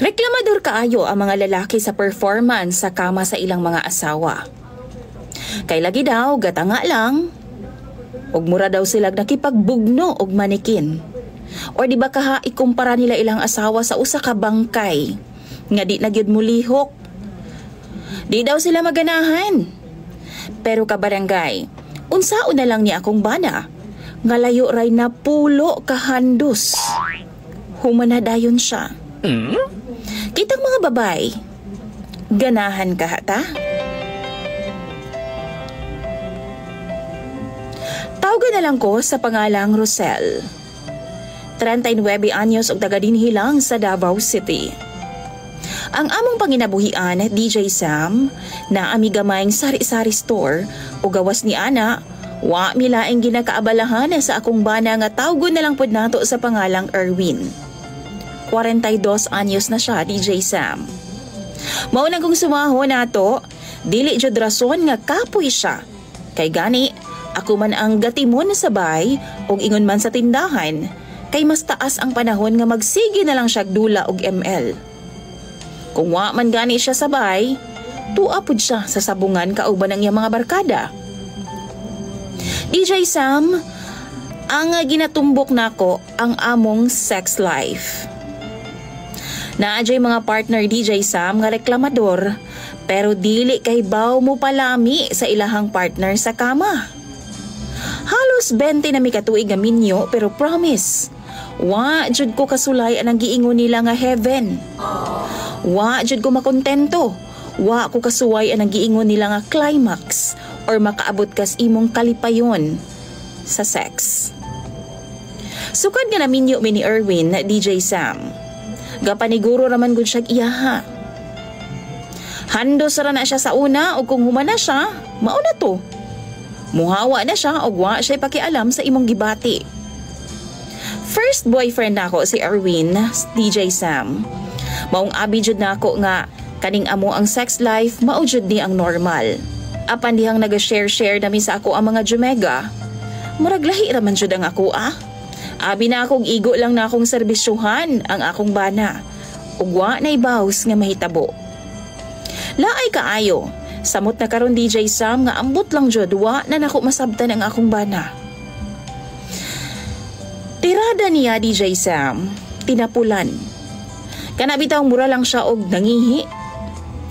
Reklamador kaayo ang mga lalaki sa performance sa kama sa ilang mga asawa. Kay lagi daw gatanga lang. Og mura daw sila nakipagbugno og manikin. Or di ba kaha ikumpara nila ilang asawa sa usa ka bangkay nga di na gyud mulihok. Di daw sila maganahan. Pero kabarangay, unsaon na lang ni akong bana nga layo ray na pulo kahandos. Humanadayon siya. Kitang mga babay, ganahan ka hata? Tawagan na lang ko sa pangalang Rosel. 39 anyos og taga-dinhi lang sa Davao City. Ang among panginabuhian, DJ Sam, na amigamayng sari-sari store o gawas ni Ana, wa milaing ginakaabalahan sa akong bana nga tawgon na lang pod nato sa pangalang Erwin. 42 anyos na siya, DJ Sam. Maunang kong sumaho nato, dili jud rason nga kapoy siya. Kay gani, ako man ang gatimon sa bay og ingon man sa tindahan, kay mas taas ang panahon nga magsige na lang siya dula og ML. Kung wa man gani siya sa bay, tuwa pud siya sa sabungan kauban ang iyang mga barkada. DJ Sam, ang ginatumbok nako ang among sex life. Naadjay mga partner DJ Sam nga reklamador, pero dili kay baw mo palami sa ilahang partner sa kama. Halos 20 na mi katuig nga minyo, pero promise, wa jud ko kasulay anang giingon nila nga heaven. Wa jud ko makontento, wa ko kasuway anang giingon nila nga climax or makaabot kas imong kalipayon sa sex. Sukad nga naminyo mi ni Erwin na DJ Sam. Gapaniguro raman gud siya iyaha. Handos ra na siya sa una o kung humana siya, mauna to. Muhawa na siya og wa siya pakialam sa imong gibati. First boyfriend nako si Erwin, DJ Sam. Maong abi jud nako nga kaning amo ang sex life mao jud ni ang normal. Apan dihang naga-share nami sa ako ang mga jumega. Murag lahi raman jud ang ako Abi na akong igo lang na akong serbisyuhan ang akong bana. Ug wa nay baws nga mahitabo. Laay kaayo. Samot na karon DJ Sam nga ambot lang jud wa na nako masabtan ang akong bana. Tirada niya DJ Sam, tinapulan. Kana bitaw mura lang siya og nangihi.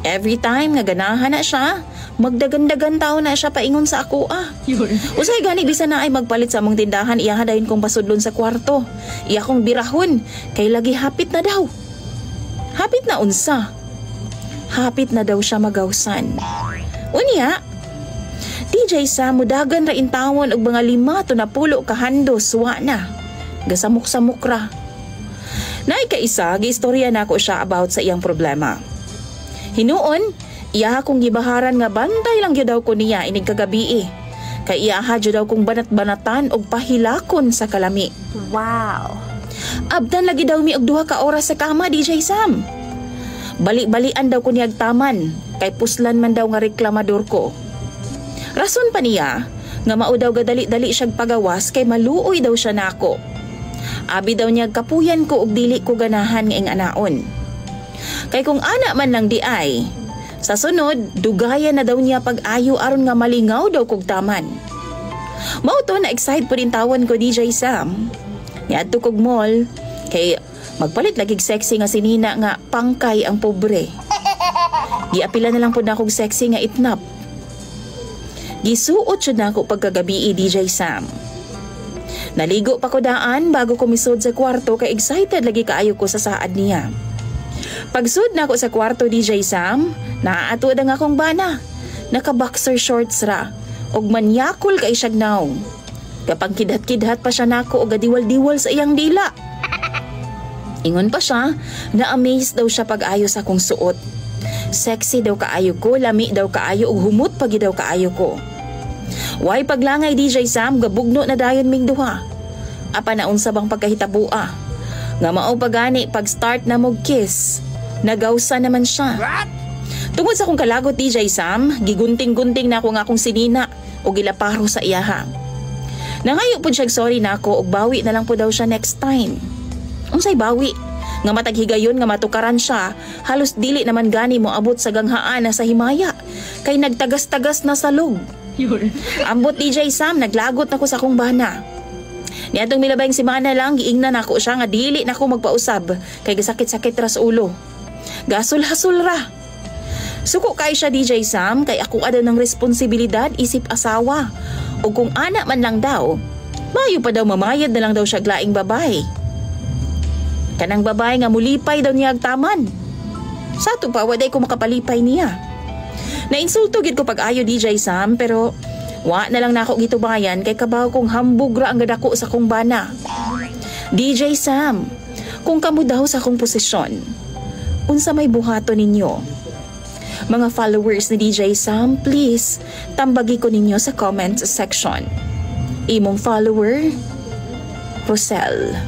Every time nga ganahan na siya, magdagan-dagan taon na siya paingon sa ako Usay gani bisan na ay magpalit sa among tindahan, iya dayon kong pasudlon sa kwarto. Iya kong birahon kay lagi hapit na daw. Hapit na unsa? Hapit na daw siya magawsan. Unya, DJ Sam mudagan ra intawon og mga 5 to na pulo kahandos wa na. Gasamok-samok ra. Naay kaisa giistorya nako siya about sa iyang problema. Hinuon, iya akong gibaharan nga bantay lang gyud daw ko niya inig kagabi. Kay iya jud daw kong banat-banatan og pahilakon sa kalami. Wow. Abdan lagi daw mi og 2 ka oras sa kama, DJ Sam. Bali-balian daw ko niyag taman, kay puslan man daw nga reklamador ko. Rason pa niya, nga mao daw gadali-dali siyag pagawas kay maluoy daw siya nako. Abi daw niyag kapuyan ko og dili ko ganahan nga ing anaon. Kay kung ana man lang di ay, sa sunod, dugayan na daw niya pag-ayo aron nga malingaw daw kog taman. Mao to na excited po rin tawon ko DJ Sam. Niadto kog mall, kay magpalit lagig sexy nga sinina nga pangkay ang pobre. Giapila na lang po na akong sexy nga itnap. Gisuot siya na ako pagkagabi DJ Sam. Naligo pa ko daan bago kumisod sa kwarto kay excited lagi kaayo ko sa saad niya. Pagsud na ako sa kwarto DJ Sam, naatuod ang akong bana. Naka-boxer shorts ra, og manyakol kay siyag now. Kapag kidhat-kidhat pa siya nako og gadiwal-diwal sa iyang dila. Ingon pa siya, na-amaze daw siya pag-ayo sa akong suot. Sexy daw kaayo ko, lami daw kaayo ug humot pagi daw kaayo ko. Way paglangay DJ Sam, gabugno na dayon ming duha. Apa na unsa bang pagkahitabua? Nga mao pagani pag-start na mog kiss. Nagawsa naman siya. Tungod sa akong kalagot DJ Sam, gigunting-gunting na ako nga akong sinina o gilaparo sa iyaha. Nangayo po siya sorry na ako og bawi na lang po daw siya next time. Unsay bawi? Nga mataghigayon nga matukaran siya, halos dili naman gani mo abot sa ganghaan na sa himaya. Kay nagtagas-tagas na sa log. Ambot DJ Sam, naglagot na ko sa akong bana. Niadtong milabayng semana lang, giingnan ako siya nga dili na ko magpausab. Kay gasakit-sakit ra sa ulo. Gasol-hasol ra. Suko kay siya DJ Sam, kay ako ada ng responsibilidad isip asawa. O kung anak man lang daw, mayo pa daw mamayad na lang daw siya glaing babae. Kanang babae nga mulipay daw niya agtaman. Sa to pa, waday ko makapalipay niya. Nainsulto gid ko pag-ayo DJ Sam, pero wa na lang nako gitubayan kay kabaw kong hambog ra ang gadako sa kong bana. DJ Sam, kung kamo daw sa akong posisyon, unsa may buhato ninyo? Mga followers ni DJ Sam, please, tambagi ko ninyo sa comments section. Imong follower, Rosel.